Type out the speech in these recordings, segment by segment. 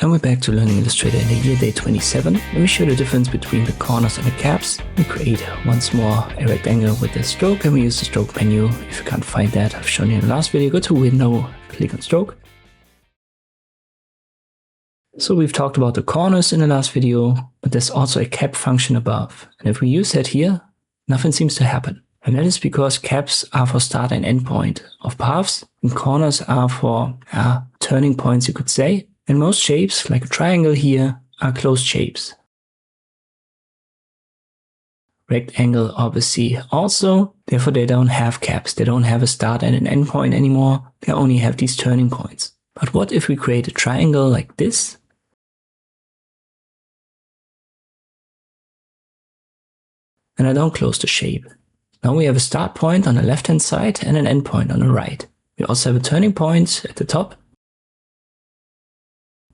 And we're back to learning Illustrator in the year day 27. Let me show the difference between the corners and the caps. We create once more a rectangle with a stroke, and we use the stroke menu. If you can't find that, I've shown you in the last video. Go to Window, click on Stroke. So we've talked about the corners in the last video, but there's also a cap function above. And if we use that here, nothing seems to happen. And that is because caps are for start and end point of paths, and corners are for turning points, you could say. And most shapes, like a triangle here, are closed shapes. Rectangle obviously also, therefore they don't have caps. They don't have a start and an end point anymore. They only have these turning points. But what if we create a triangle like this? And I don't close the shape. Now we have a start point on the left hand side and an end point on the right. We also have a turning point at the top.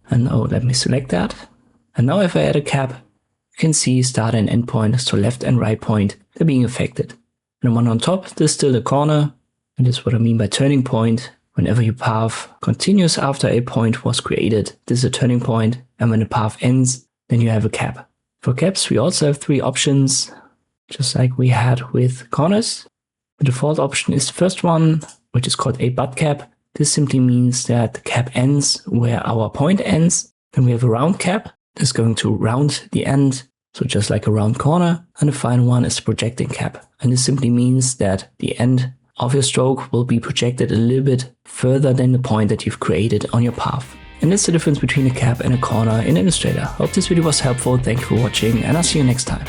And now let me select that. And now if I add a cap, you can see start and end point, so left and right point, they're being affected. And the one on top, this is still the corner. And this is what I mean by turning point. Whenever your path continues after a point was created, this is a turning point. And when the path ends, then you have a cap. For caps, we also have 3 options, just like we had with corners. The default option is the first one, which is called a butt cap. This simply means that the cap ends where our point ends. Then we have a round cap. This is going to round the end, so just like a round corner. And the final one is the projecting cap. And this simply means that the end of your stroke will be projected a little bit further than the point that you've created on your path. And that's the difference between a cap and a corner in Illustrator. Hope this video was helpful. Thank you for watching, and I'll see you next time.